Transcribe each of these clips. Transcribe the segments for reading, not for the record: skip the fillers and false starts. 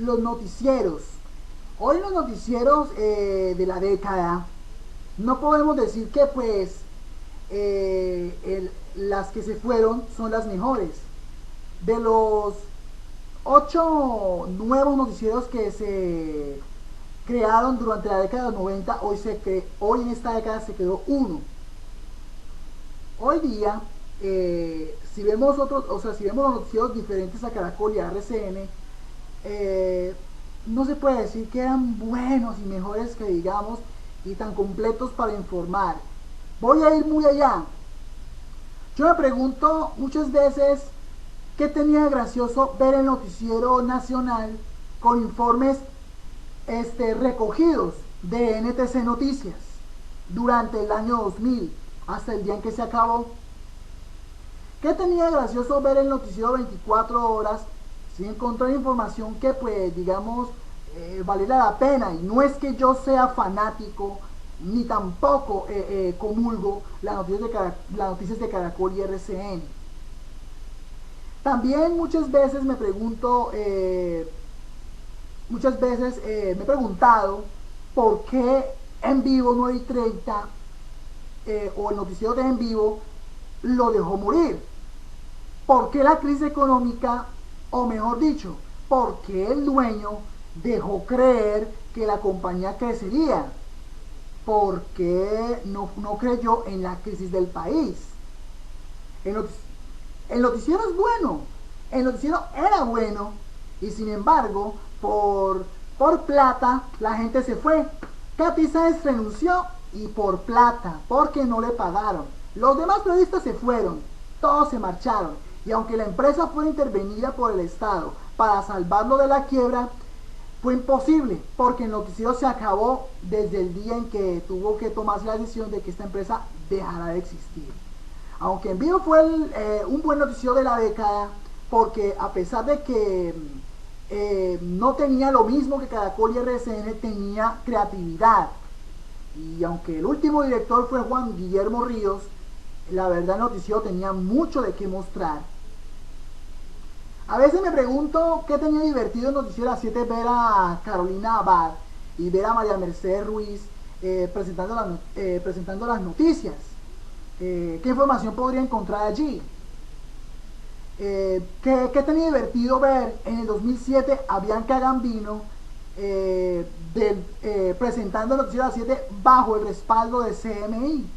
los noticieros. Hoy los noticieros de la década, no podemos decir que pues las que se fueron son las mejores. De los 8 nuevos noticieros que se crearon durante la década de los 90, hoy en esta década se quedó uno. Hoy día, si vemos otros, o sea, si vemos los noticieros diferentes a Caracol y a RCN, no se puede decir que eran buenos y mejores que digamos y tan completos para informar. Voy a ir muy allá. Yo me pregunto muchas veces qué tenía de gracioso ver el noticiero nacional con informes recogidos de NTC Noticias durante el año 2000 hasta el día en que se acabó. ¿Qué tenía de gracioso ver el noticiero 24 horas sin encontrar información que pues digamos valiera la pena? Y no es que yo sea fanático ni tampoco comulgo las noticias de Caracol y RCN. También muchas veces me he preguntado por qué En Vivo 9 y 30 o el noticiero de En Vivo lo dejó morir. ¿Por qué la crisis económica, o mejor dicho, por qué el dueño dejó creer que la compañía crecería? ¿Por qué no creyó en la crisis del país? El, notic el noticiero es bueno, el noticiero era bueno, y sin embargo, por plata, la gente se fue. Katy Sáenz renunció y por plata, porque no le pagaron. Los demás periodistas se fueron, todos se marcharon. Y aunque la empresa fue intervenida por el Estado para salvarlo de la quiebra, fue imposible, porque el noticiero se acabó desde el día en que tuvo que tomarse la decisión de que esta empresa dejara de existir. Aunque En Vivo fue un buen noticiero de la década, porque a pesar de que no tenía lo mismo que Caracol y RCN, tenía creatividad. Y aunque el último director fue Juan Guillermo Ríos, la verdad el noticiero tenía mucho de qué mostrar. A veces me pregunto qué tenía divertido el noticiero a las 7 ver a Carolina Abad y ver a María Mercedes Ruiz presentando las noticias. ¿Qué información podría encontrar allí? ¿Qué tenía divertido ver en el 2007 a Bianca Gambino presentando el noticiero a las 7 bajo el respaldo de CMI?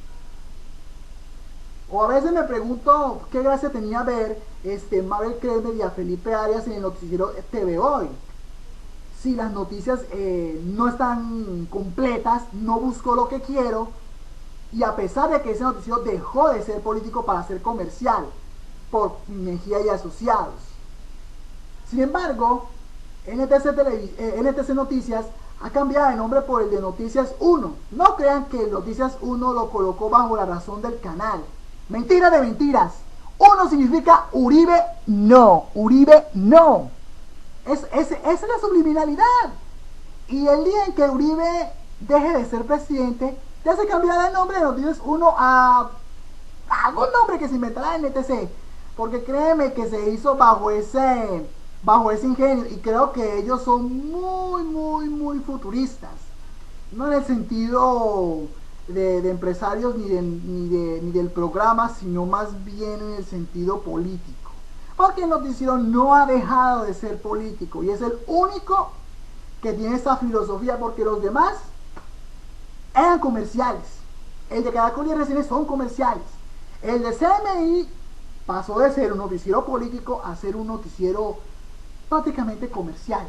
O a veces me pregunto qué gracia tenía ver Mabel Cresme y a Felipe Arias en el noticiero TV Hoy. Si las noticias no están completas, no busco lo que quiero, y a pesar de que ese noticiero dejó de ser político para ser comercial por Mejía y Asociados. Sin embargo, NTC Noticias ha cambiado de nombre por el de Noticias 1. No crean que Noticias 1 lo colocó bajo la razón del canal. Mentira de mentiras. Uno significa Uribe no. Uribe no. Esa es la subliminalidad. Y el día en que Uribe deje de ser presidente, ya se cambiará el nombre de Noticias 1 a algún nombre que se inventará en NTC. Porque créeme que se hizo bajo ese ingenio. Y creo que ellos son muy futuristas. No en el sentido de empresarios ni del programa, sino más bien en el sentido político. Porque el noticiero no ha dejado de ser político y es el único que tiene esta filosofía, porque los demás eran comerciales. El de Caracol y RCN son comerciales. El de CMI pasó de ser un noticiero político a ser un noticiero prácticamente comercial.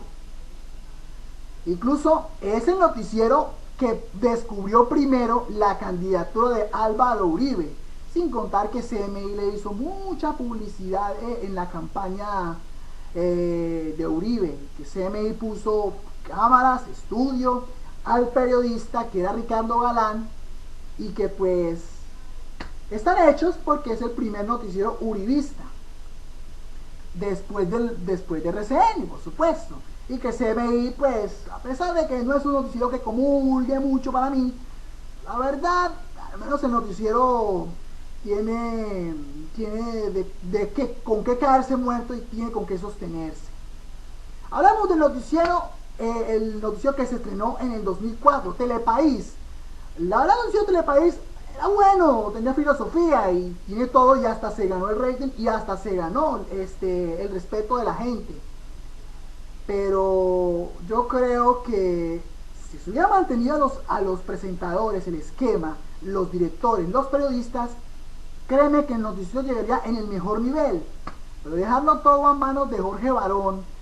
Incluso es el noticiero que descubrió primero la candidatura de Álvaro Uribe, sin contar que CMI le hizo mucha publicidad en la campaña de Uribe, que CMI puso cámaras, estudio al periodista que era Ricardo Galán, y que pues están hechos porque es el primer noticiero uribista después de RCN, por supuesto. Y que CMI, pues, a pesar de que no es un noticiero que comulgue mucho para mí, la verdad, al menos el noticiero tiene con qué caerse muerto y tiene con qué sostenerse. Hablamos del noticiero, el noticiero que se estrenó en el 2004, Telepaís. La verdad, el noticiero Telepaís era bueno, tenía filosofía y tiene todo, y hasta se ganó el rating y hasta se ganó el respeto de la gente. Pero yo creo que si se hubiera mantenido a los presentadores, el esquema, los directores, los periodistas, créeme que el noticiero llegaría en el mejor nivel. Pero dejarlo todo a manos de Jorge Barón,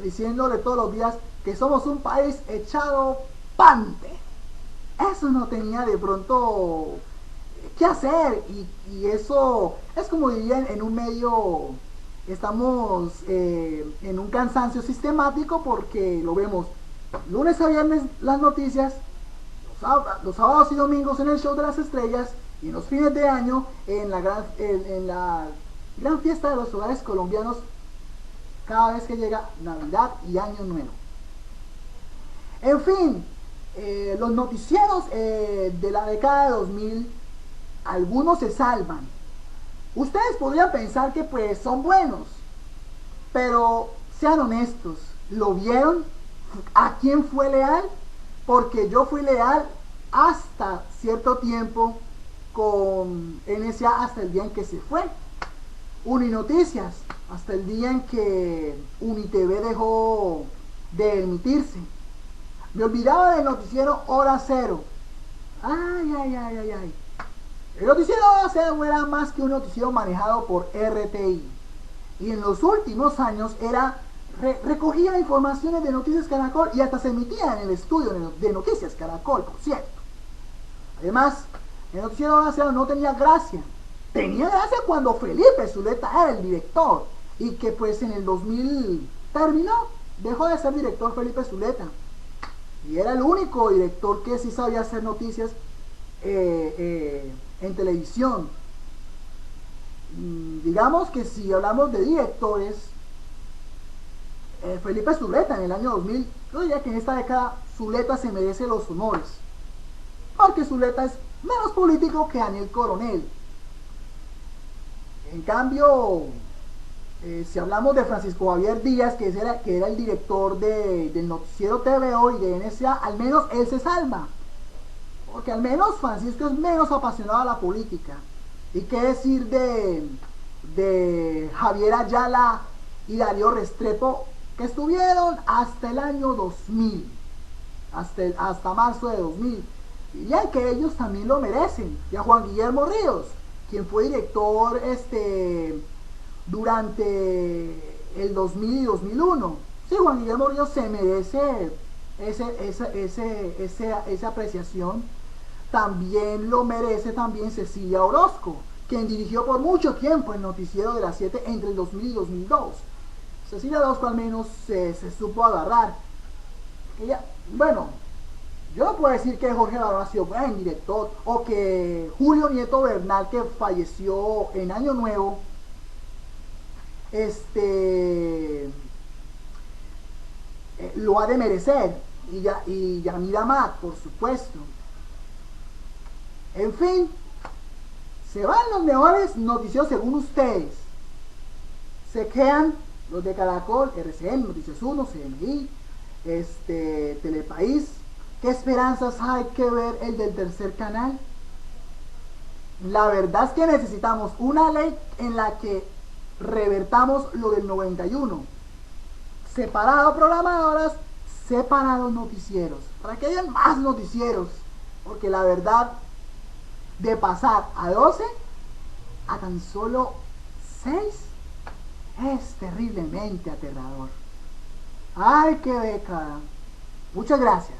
diciéndole todos los días que somos un país echado pante. Eso no tenía de pronto qué hacer, y eso es como dirían en un medio, estamos en un cansancio sistemático porque lo vemos lunes a viernes las noticias, los sábados y domingos en el show de las estrellas, y en los fines de año en la gran fiesta de los hogares colombianos cada vez que llega Navidad y Año Nuevo. En fin, los noticieros de la década de 2000, algunos se salvan. Ustedes podrían pensar que pues son buenos, pero sean honestos, ¿lo vieron? ¿A quién fue leal? Porque yo fui leal hasta cierto tiempo con NSA, hasta el día en que se fue. Uninoticias, hasta el día en que UniTV dejó de emitirse. Me olvidaba del noticiero Hora Cero. Ay. El noticiero Hora Cero era más que un noticiero manejado por RTI. Y en los últimos años recogía informaciones de Noticias Caracol y hasta se emitía en el estudio de Noticias Caracol, por cierto. Además, el noticiero Hora Cero no tenía gracia. Tenía gracia cuando Felipe Zuleta era el director, y que pues en el 2000 terminó, dejó de ser director Felipe Zuleta, y era el único director que sí sabía hacer noticias en televisión. Digamos que si hablamos de directores, Felipe Zuleta en el año 2000, yo diría que en esta década Zuleta se merece los honores, porque Zuleta es menos político que Daniel Coronel. En cambio, si hablamos de Francisco Javier Díaz, que era el director del noticiero TVO y de NSA, al menos él se salva, porque al menos Francisco es menos apasionado a la política. Y qué decir de Javier Ayala y Darío Restrepo, que estuvieron hasta el año 2000, hasta marzo de 2000. Dirían que ellos también lo merecen. Y a Juan Guillermo Ríos, quien fue director durante el 2000 y 2001. Sí, Juan Guillermo Ríos se merece esa apreciación. También lo merece también Cecilia Orozco, quien dirigió por mucho tiempo el noticiero de las 7 entre el 2000 y 2002. Cecilia Orozco al menos se supo agarrar. Bueno, yo no puedo decir que Jorge Barón ha sido buen director, o que Julio Nieto Bernal, que falleció en Año Nuevo, lo ha de merecer, y Yamil Amat, por supuesto. En fin, se van los mejores noticieros según ustedes. Se quedan los de Caracol, RCN, Noticias 1, CNI, Telepaís. ¿Qué esperanzas hay que ver el del tercer canal? La verdad es que necesitamos una ley en la que revertamos lo del 91. Separado programadoras, separados noticieros, para que hayan más noticieros, porque la verdad, de pasar a 12 a tan solo 6 es terriblemente aterrador. ¡Ay, qué década! Muchas gracias.